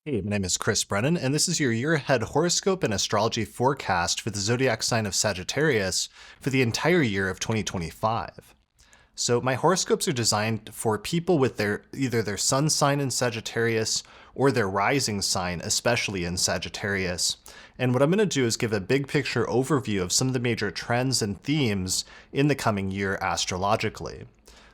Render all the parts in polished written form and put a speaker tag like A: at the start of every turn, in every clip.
A: Hey, my name is Chris Brennan, and this is your year-ahead horoscope and astrology forecast for the zodiac sign of Sagittarius for the entire year of 2025. So my horoscopes are designed for people with either their sun sign in Sagittarius or their rising sign, especially in Sagittarius. And what I'm going to do is give a big picture overview of some of the major trends and themes in the coming year astrologically.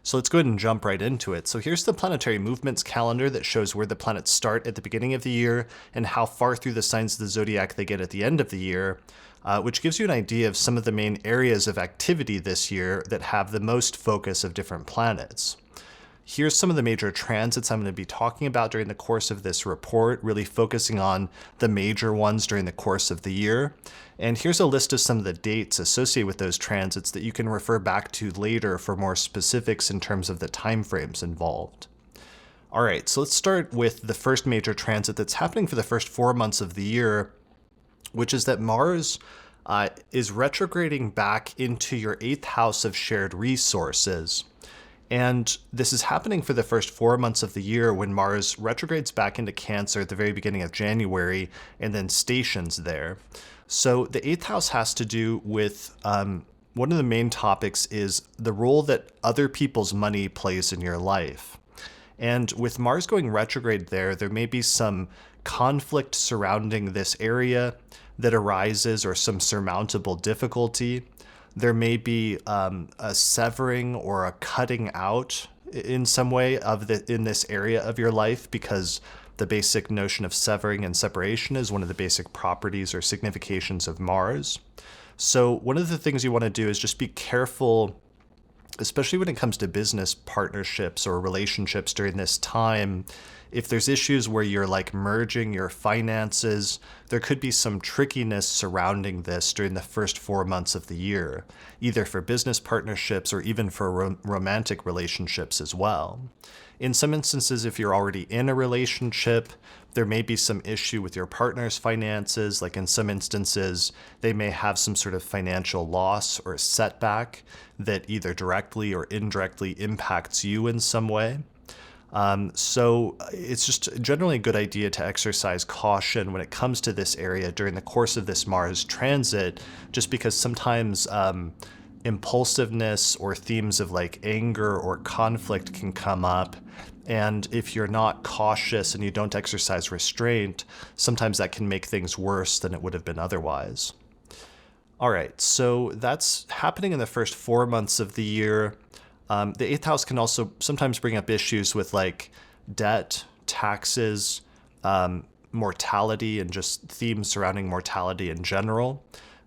A: So let's go ahead and jump right into it. So here's the planetary movements calendar that shows where the planets start at the beginning of the year and how far through the signs of the zodiac they get at the end of the year, which gives you an idea of some of the main areas of activity this year that have the most focus of different planets. Here's some of the major transits I'm going to be talking about during the course of this report, really focusing on the major ones during the course of the year. And here's a list of some of the dates associated with those transits that you can refer back to later for more specifics in terms of the timeframes involved. All right, so let's start with the first major transit that's happening for the first 4 months of the year, which is that Mars is retrograding back into your 8th house of shared resources. And this is happening for the first 4 months of the year when Mars retrogrades back into Cancer at the very beginning of January and then stations there. So the 8th house has to do with one of the main topics is the role that other people's money plays in your life. And with Mars going retrograde there may be some conflict surrounding this area that arises or some surmountable difficulty. There may be a severing or a cutting out in some way in this area of your life, because the basic notion of severing and separation is one of the basic properties or significations of Mars. So one of the things you want to do is just be careful, especially when it comes to business partnerships or relationships during this time. If there's issues where you're like merging your finances, there could be some trickiness surrounding this during the first 4 months of the year, either for business partnerships or even for romantic relationships as well. In some instances, if you're already in a relationship, there may be some issue with your partner's finances. Like in some instances, they may have some sort of financial loss or setback that either directly or indirectly impacts you in some way. So it's just generally a good idea to exercise caution when it comes to this area during the course of this Mars transit, just because sometimes impulsiveness or themes of like anger or conflict can come up. And if you're not cautious and you don't exercise restraint, sometimes that can make things worse than it would have been otherwise. All right, so that's happening in the first 4 months of the year. The 8th house can also sometimes bring up issues with like debt, taxes, mortality, and just themes surrounding mortality in general.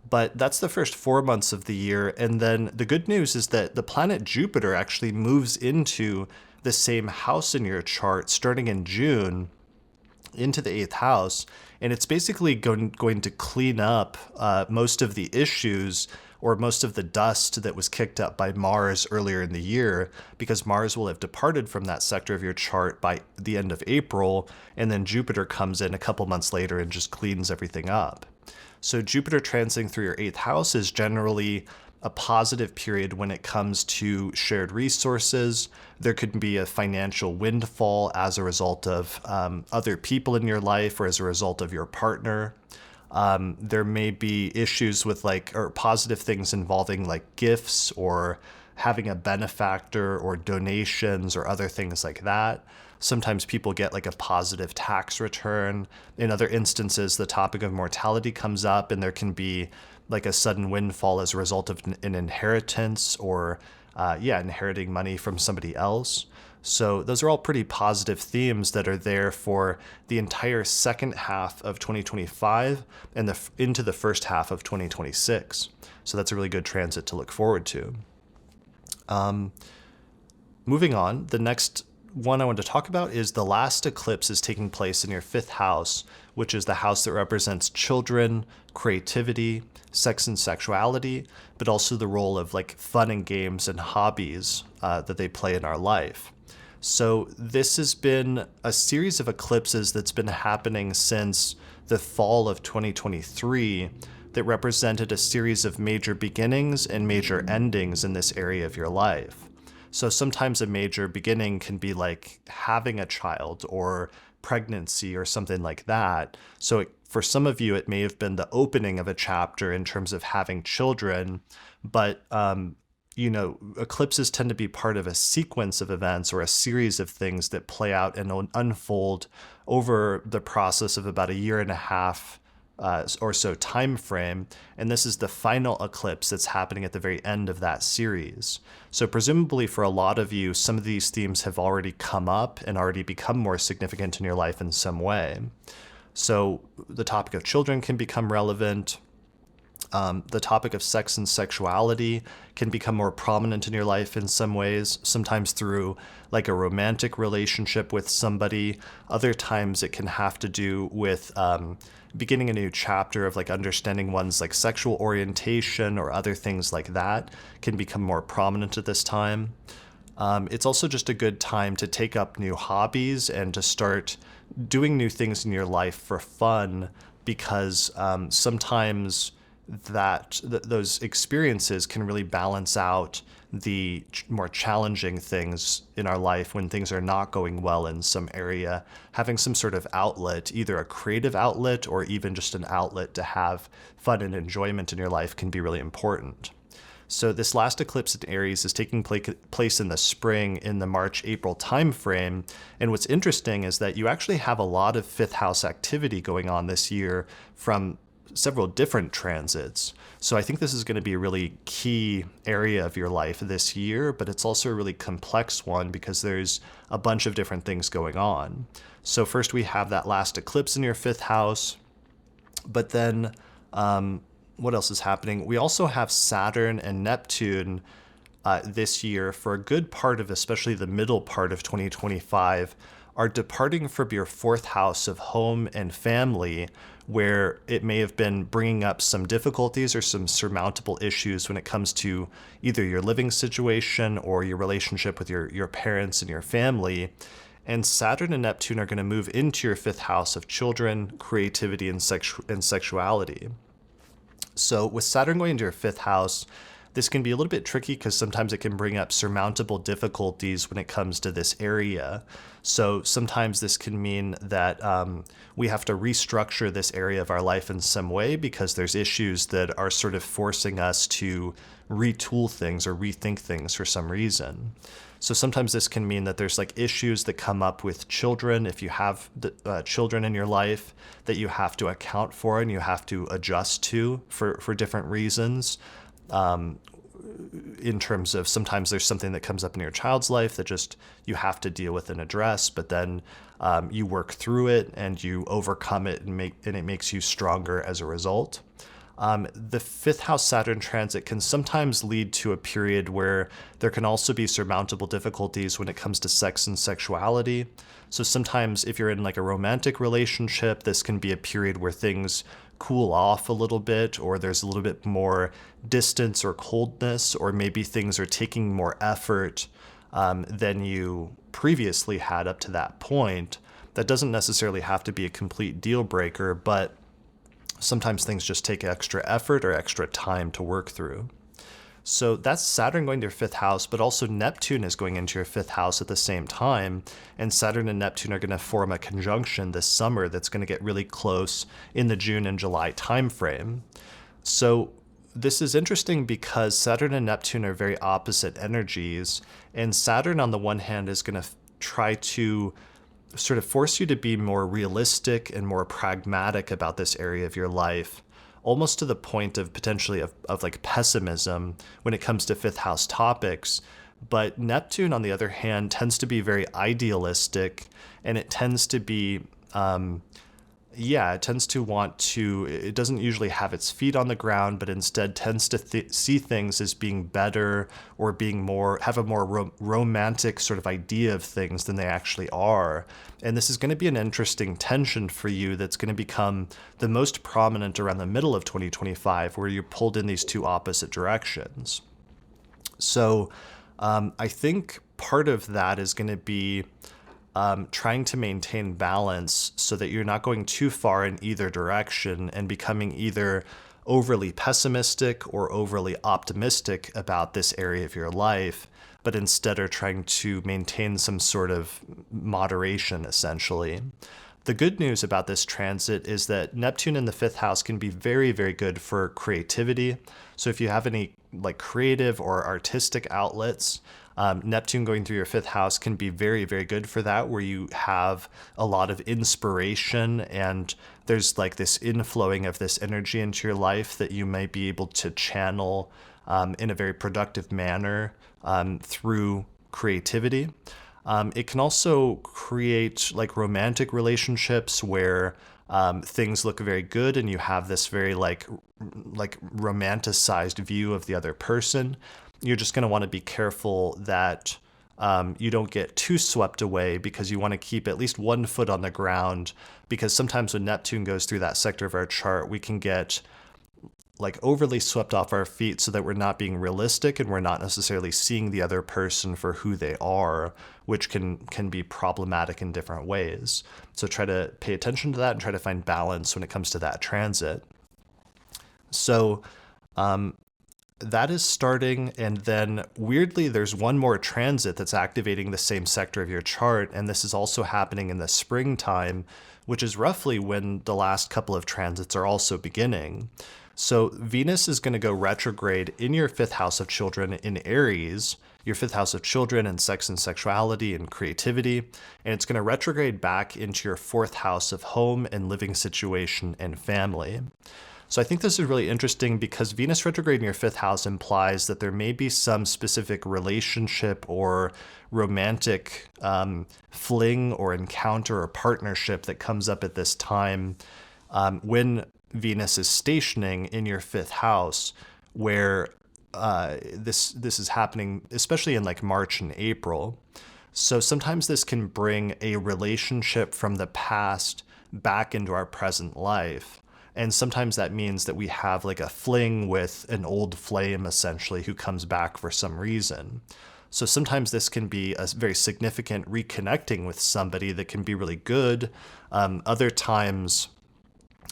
A: But that's the first 4 months of the year. And then the good news is that the planet Jupiter actually moves into the same house in your chart starting in June into the 8th house. And it's basically going to clean up most of the issues or most of the dust that was kicked up by Mars earlier in the year, because Mars will have departed from that sector of your chart by the end of April, and then Jupiter comes in a couple months later and just cleans everything up. So Jupiter transiting through your 8th house is generally a positive period when it comes to shared resources. There could be a financial windfall as a result of other people in your life or as a result of your partner. There may be issues with or positive things involving like gifts or having a benefactor or donations or other things like that. Sometimes people get like a positive tax return. In other instances, the topic of mortality comes up and there can be like a sudden windfall as a result of an inheritance or inheriting money from somebody else. So those are all pretty positive themes that are there for the entire second half of 2025 and into the first half of 2026. So that's a really good transit to look forward to. Moving on, the next one I want to talk about is the last eclipse is taking place in your 5th house, which is the house that represents children, creativity, sex and sexuality, but also the role of like fun and games and hobbies that they play in our life. So this has been a series of eclipses that's been happening since the fall of 2023 that represented a series of major beginnings and major endings in this area of your life. So sometimes a major beginning can be like having a child or pregnancy or something like that. So for some of you, it may have been the opening of a chapter in terms of having children, but eclipses tend to be part of a sequence of events or a series of things that play out and unfold over the process of about a year and a half or so time frame, and this is the final eclipse that's happening at the very end of that series. So presumably for a lot of you, some of these themes have already come up and already become more significant in your life in some way. So the topic of children can become relevant. The topic of sex and sexuality can become more prominent in your life in some ways, sometimes through like a romantic relationship with somebody. Other times it can have to do with beginning a new chapter of like understanding one's like sexual orientation or other things like that can become more prominent at this time. It's also just a good time to take up new hobbies and to start doing new things in your life for fun, because sometimes those experiences can really balance out the more challenging things in our life when things are not going well in some area. Having some sort of outlet, either a creative outlet or even just an outlet to have fun and enjoyment in your life, can be really important. So this last eclipse in Aries is taking place in the spring, in the March-April timeframe. And what's interesting is that you actually have a lot of fifth house activity going on this year from several different transits. So I think this is going to be a really key area of your life this year, but it's also a really complex one because there's a bunch of different things going on. So first we have that last eclipse in your fifth house, but then what else is happening? We also have Saturn and Neptune this year for a good part of, especially the middle part of 2025, are departing from your fourth house of home and family, where it may have been bringing up some difficulties or some surmountable issues when it comes to either your living situation or your relationship with your parents and your family. And Saturn and Neptune are going to move into your fifth house of children, creativity, and sexuality. So with Saturn going into your fifth house, this can be a little bit tricky because sometimes it can bring up surmountable difficulties when it comes to this area. So sometimes this can mean that we have to restructure this area of our life in some way because there's issues that are sort of forcing us to retool things or rethink things for some reason. So sometimes this can mean that there's like issues that come up with children, if you have children in your life, that you have to account for and you have to adjust to for different reasons. In terms of sometimes there's something that comes up in your child's life that just you have to deal with and address, but then you work through it and you overcome it and it makes you stronger as a result. The fifth house Saturn transit can sometimes lead to a period where there can also be surmountable difficulties when it comes to sex and sexuality. So sometimes if you're in like a romantic relationship, this can be a period where things cool off a little bit, or there's a little bit more distance or coldness, or maybe things are taking more effort than you previously had up to that point. That doesn't necessarily have to be a complete deal breaker, but sometimes things just take extra effort or extra time to work through. So that's Saturn going to your fifth house, but also Neptune is going into your fifth house at the same time. And Saturn and Neptune are going to form a conjunction this summer that's going to get really close in the June and July timeframe. So this is interesting because Saturn and Neptune are very opposite energies. And Saturn, on the one hand, is going to try to sort of force you to be more realistic and more pragmatic about this area of your life, almost to the point of potentially of like pessimism when it comes to fifth house topics. But Neptune, on the other hand, tends to be very idealistic, and it tends to be, it tends to want to, it doesn't usually have its feet on the ground, but instead tends to see things as being better or being more, have a more romantic sort of idea of things than they actually are. And this is going to be an interesting tension for you that's going to become the most prominent around the middle of 2025, where you're pulled in these two opposite directions. So I think part of that is going to be trying to maintain balance so that you're not going too far in either direction and becoming either overly pessimistic or overly optimistic about this area of your life, but instead are trying to maintain some sort of moderation, essentially. The good news about this transit is that Neptune in the fifth house can be very, very good for creativity. So if you have any like creative or artistic outlets, Neptune going through your fifth house can be very, very good for that, where you have a lot of inspiration and there's like this inflowing of this energy into your life that you may be able to channel in a very productive manner through creativity. It can also create like romantic relationships where things look very good and you have this very like romanticized view of the other person. You're just going to want to be careful that you don't get too swept away, because you want to keep at least one foot on the ground, because sometimes when Neptune goes through that sector of our chart, we can get like overly swept off our feet so that we're not being realistic and we're not necessarily seeing the other person for who they are, which can be problematic in different ways. So try to pay attention to that and try to find balance when it comes to that transit. So that is starting, and then weirdly there's one more transit that's activating the same sector of your chart, and this is also happening in the springtime, which is roughly when the last couple of transits are also beginning. So Venus is going to go retrograde in your fifth house of children in Aries, your fifth house of children and sex and sexuality and creativity, and it's going to retrograde back into your fourth house of home and living situation and family. So I think this is really interesting because Venus retrograde in your fifth house implies that there may be some specific relationship or romantic fling or encounter or partnership that comes up at this time when Venus is stationing in your fifth house, where this is happening, especially in like March and April. So sometimes this can bring a relationship from the past back into our present life. And sometimes that means that we have like a fling with an old flame, essentially, who comes back for some reason. So sometimes this can be a very significant reconnecting with somebody that can be really good. Other times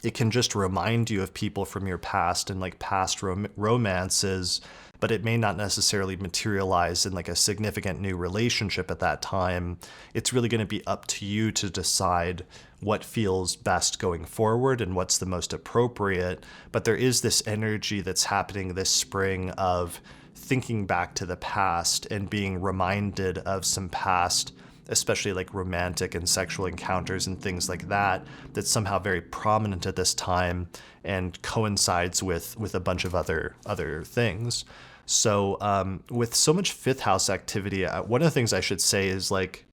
A: it can just remind you of people from your past and like past romances, but it may not necessarily materialize in like a significant new relationship at that time. It's really going to be up to you to decide what feels best going forward and what's the most appropriate. But there is this energy that's happening this spring of thinking back to the past and being reminded of some past, especially like romantic and sexual encounters and things like that, that's somehow very prominent at this time and coincides with a bunch of other things. So with so much fifth house activity, one of the things I should say is like,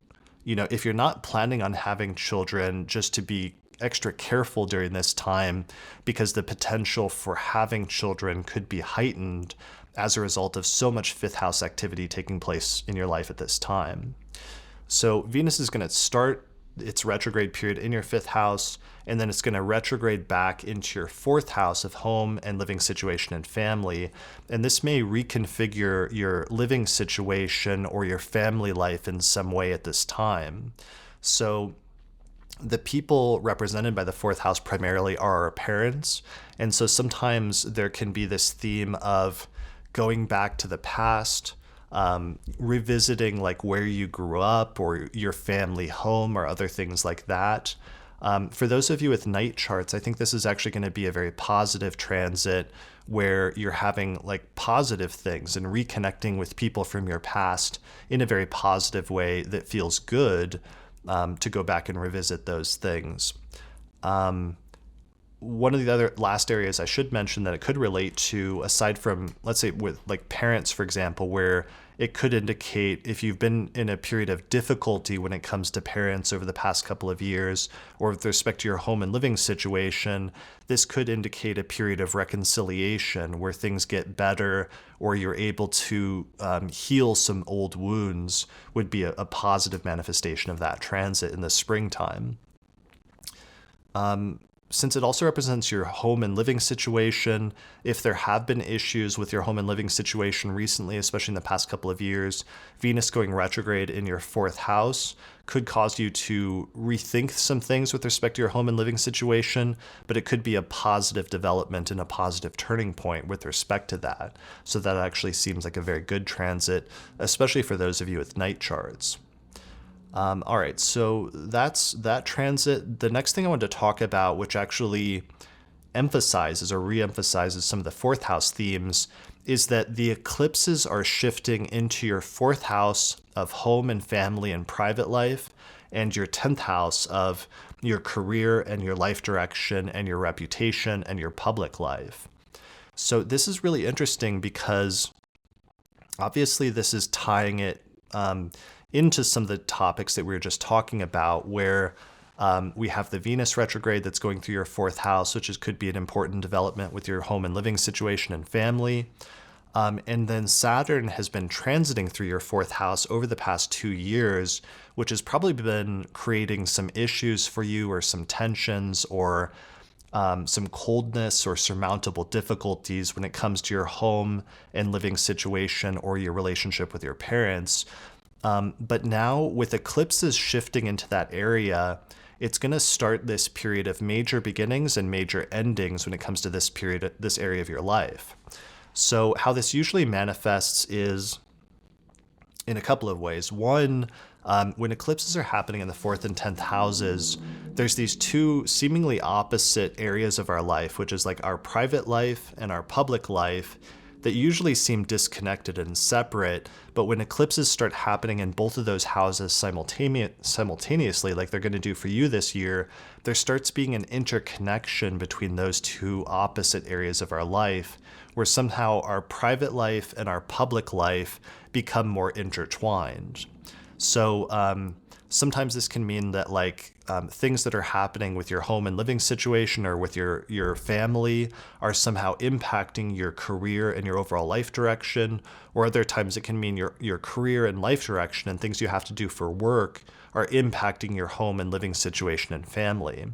A: you know, if you're not planning on having children, just to be extra careful during this time, because the potential for having children could be heightened as a result of so much fifth house activity taking place in your life at this time. So Venus is going to start its retrograde period in your fifth house, and then it's going to retrograde back into your fourth house of home and living situation and family. And this may reconfigure your living situation or your family life in some way at this time. So the people represented by the fourth house primarily are our parents. And so sometimes there can be this theme of going back to the past, revisiting like where you grew up or your family home or other things like that. For those of you with night charts, I think this is actually going to be a very positive transit where you're having like positive things and reconnecting with people from your past in a very positive way that feels good, to go back and revisit those things. One of the other last areas I should mention that it could relate to, aside from, let's say with like parents, for example, where it could indicate if you've been in a period of difficulty when it comes to parents over the past couple of years, or with respect to your home and living situation, this could indicate a period of reconciliation where things get better, or you're able to heal some old wounds, would be a positive manifestation of that transit in the springtime. since it also represents your home and living situation, if there have been issues with your home and living situation recently, especially in the past couple of years, Venus going retrograde in your fourth house could cause you to rethink some things with respect to your home and living situation, but it could be a positive development and a positive turning point with respect to that. So that actually seems like a very good transit, especially for those of you with night charts. All right, so that's that transit. The next thing I want to talk about, which actually emphasizes or re-emphasizes some of the fourth house themes, is that the eclipses are shifting into your fourth house of home and family and private life, and your 10th house of your career and your life direction and your reputation and your public life. So this is really interesting because obviously this is tying it into some of the topics that we were just talking about, where we have the Venus retrograde that's going through your fourth house, which could be an important development with your home and living situation and family. And then Saturn has been transiting through your fourth house over the past 2 years, which has probably been creating some issues for you, or some tensions, or some coldness or surmountable difficulties when it comes to your home and living situation or your relationship with your parents. But now with eclipses shifting into that area, it's going to start this period of major beginnings and major endings when it comes to this period, this area of your life. So how this usually manifests is in a couple of ways. One, when eclipses are happening in the 4th and 10th houses, there's these two seemingly opposite areas of our life, which is like our private life and our public life, that usually seem disconnected and separate. But when eclipses start happening in both of those houses simultaneously, like they're going to do for you this year, there starts being an interconnection between those two opposite areas of our life, where somehow our private life and our public life become more intertwined. So sometimes this can mean that things that are happening with your home and living situation or with your family are somehow impacting your career and your overall life direction. Or other times it can mean your career and life direction and things you have to do for work are impacting your home and living situation and family.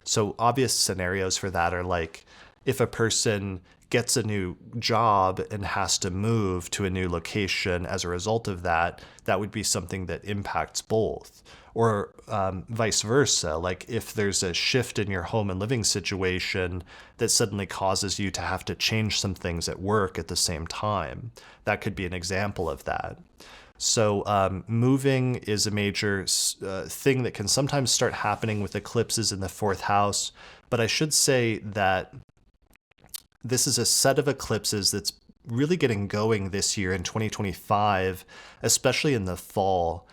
A: So obvious scenarios for that are like if a person gets a new job and has to move to a new location as a result of that, that would be something that impacts both. Or vice versa, like if there's a shift in your home and living situation that suddenly causes you to have to change some things at work at the same time, that could be an example of that. So moving is a major thing that can sometimes start happening with eclipses in the fourth house. But I should say that this is a set of eclipses that's really getting going this year in 2025, especially in the fall.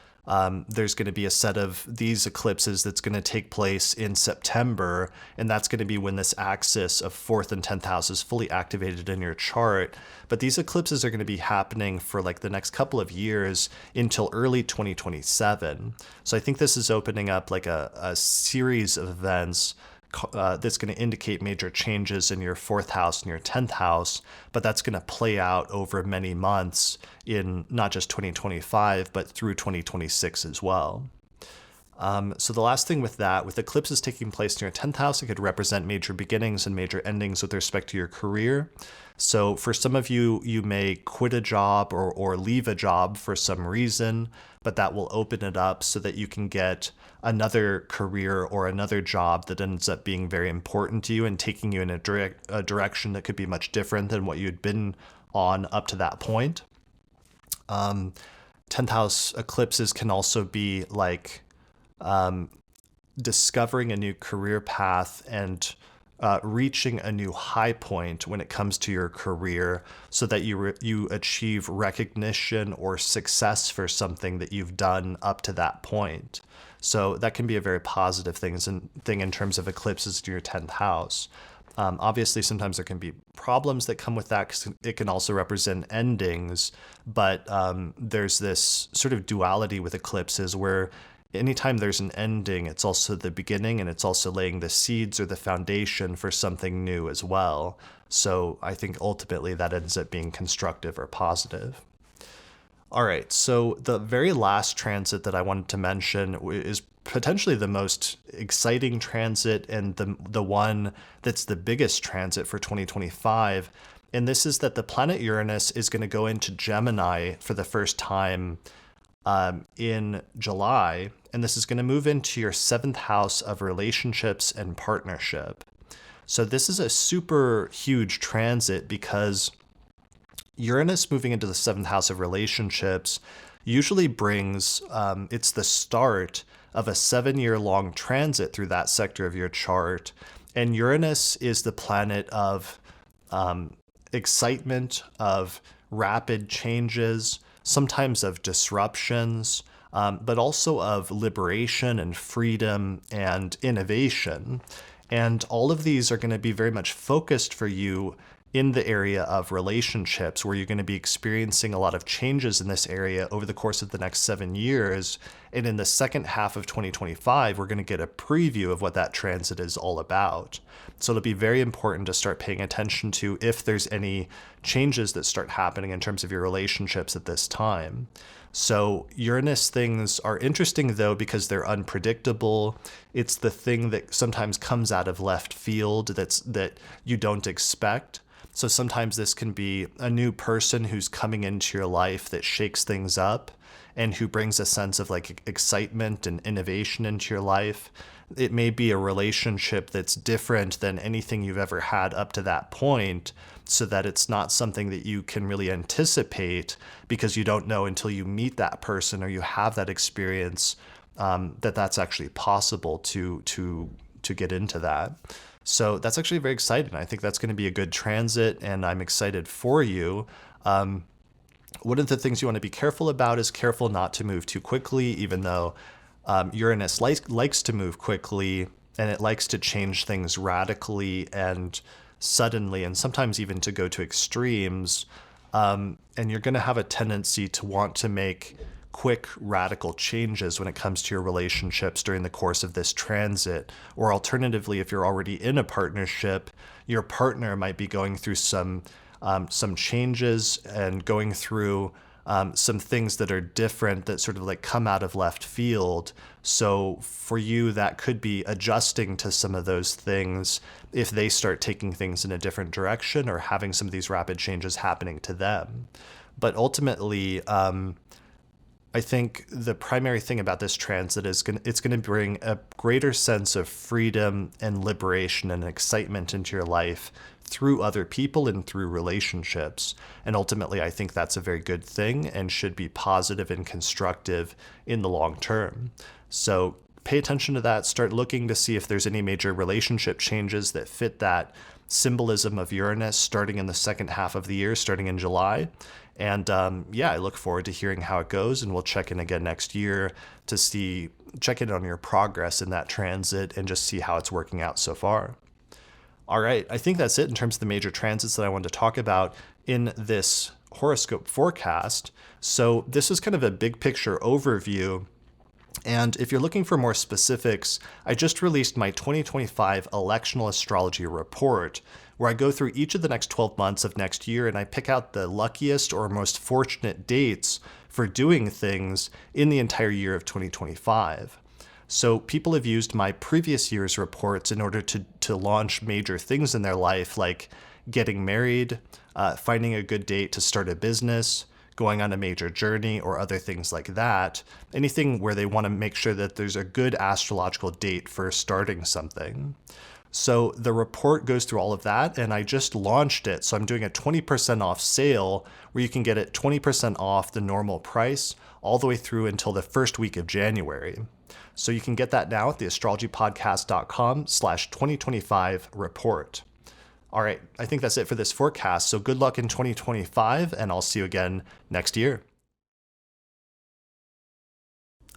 A: There's going to be a set of these eclipses that's going to take place in September, and that's going to be when this axis of 4th and 10th house is fully activated in your chart. But these eclipses are going to be happening for like the next couple of years until early 2027. So I think this is opening up like a series of events that's going to indicate major changes in your 4th house and your 10th house, but that's going to play out over many months in not just 2025, but through 2026 as well. So the last thing with that, with eclipses taking place in your 10th house, it could represent major beginnings and major endings with respect to your career. So for some of you, you may quit a job or leave a job for some reason, but that will open it up so that you can get another career or another job that ends up being very important to you and taking you in a direction that could be much different than what you'd been on up to that point. 10th house eclipses can also be like discovering a new career path and reaching a new high point when it comes to your career, so that you achieve recognition or success for something that you've done up to that point. So that can be a very positive thing in terms of eclipses to your 10th house. Obviously, sometimes there can be problems that come with that, because it can also represent endings, but there's this sort of duality with eclipses where anytime there's an ending, it's also the beginning, and it's also laying the seeds or the foundation for something new as well. So I think ultimately that ends up being constructive or positive. All right, so the very last transit that I wanted to mention is potentially the most exciting transit and the one that's the biggest transit for 2025. And this is that the planet Uranus is going to go into Gemini for the first time in July. And this is going to move into your seventh house of relationships and partnership. So this is a super huge transit because Uranus moving into the seventh house of relationships usually brings, it's the start of a 7-year long transit through that sector of your chart. And Uranus is the planet of excitement, of rapid changes, sometimes of disruptions, but also of liberation and freedom and innovation. And all of these are going to be very much focused for you in the area of relationships, where you're going to be experiencing a lot of changes in this area over the course of the next 7 years. And in the second half of 2025, we're going to get a preview of what that transit is all about. So it'll be very important to start paying attention to if there's any changes that start happening in terms of your relationships at this time. So Uranus things are interesting, though, because they're unpredictable. It's the thing that sometimes comes out of left field that you don't expect. So sometimes this can be a new person who's coming into your life that shakes things up and who brings a sense of like excitement and innovation into your life. It may be a relationship that's different than anything you've ever had up to that point, so that it's not something that you can really anticipate because you don't know until you meet that person or you have that experience that that's actually possible to get into that. So that's actually very exciting. I think that's going to be a good transit, and I'm excited for you. One of the things you want to be careful about is careful not to move too quickly, even though Uranus likes to move quickly, and it likes to change things radically and suddenly, and sometimes even to go to extremes. And you're going to have a tendency to want to make quick, radical changes when it comes to your relationships during the course of this transit. Or alternatively, if you're already in a partnership, your partner might be going through some changes and going through some things that are different that sort of like come out of left field. So for you, that could be adjusting to some of those things if they start taking things in a different direction or having some of these rapid changes happening to them. But ultimately, I think the primary thing about this transit is it's going to bring a greater sense of freedom and liberation and excitement into your life through other people and through relationships. And ultimately, I think that's a very good thing and should be positive and constructive in the long term. So pay attention to that. Start looking to see if there's any major relationship changes that fit that symbolism of Uranus starting in the second half of the year, starting in July. And I look forward to hearing how it goes, and we'll check in again next year to check in on your progress in that transit and just see how it's working out so far. All right, I think that's it in terms of the major transits that I wanted to talk about in this horoscope forecast. So this is kind of a big picture overview. And if you're looking for more specifics, I just released my 2025 electional astrology report, where I go through each of the next 12 months of next year and I pick out the luckiest or most fortunate dates for doing things in the entire year of 2025. So people have used my previous year's reports in order to launch major things in their life, like getting married, finding a good date to start a business, going on a major journey, or other things like that. Anything where they want to make sure that there's a good astrological date for starting something. So the report goes through all of that, and I just launched it. So I'm doing a 20% off sale where you can get it 20% off the normal price all the way through until the first week of January. So you can get that now at theastrologypodcast.com/2025 report. All right, I think that's it for this forecast. So good luck in 2025, and I'll see you again next year.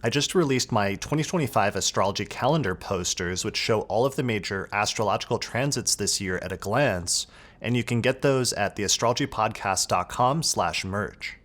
A: I just released my 2025 astrology calendar posters, which show all of the major astrological transits this year at a glance, and you can get those at theastrologypodcast.com/merch.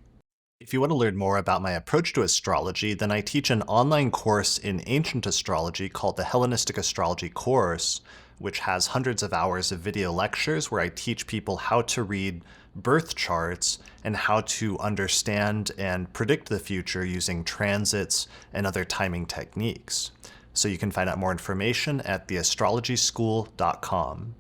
A: If you want to learn more about my approach to astrology, then I teach an online course in ancient astrology called the Hellenistic Astrology Course, which has hundreds of hours of video lectures where I teach people how to read birth charts, and how to understand and predict the future using transits and other timing techniques. So you can find out more information at theastrologyschool.com.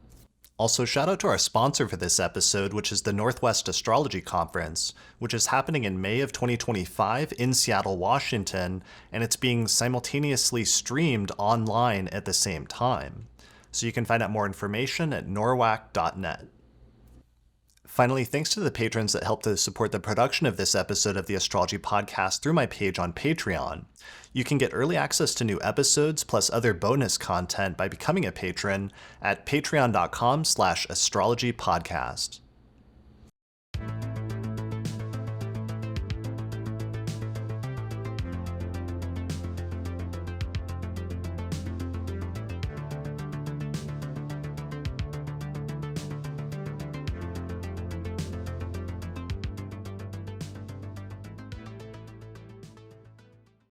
A: Also, shout out to our sponsor for this episode, which is the Northwest Astrology Conference, which is happening in May of 2025 in Seattle, Washington, and it's being simultaneously streamed online at the same time. So you can find out more information at norwac.net. Finally, thanks to the patrons that helped to support the production of this episode of the Astrology Podcast through my page on Patreon. You can get early access to new episodes plus other bonus content by becoming a patron at patreon.com/astrologypodcast.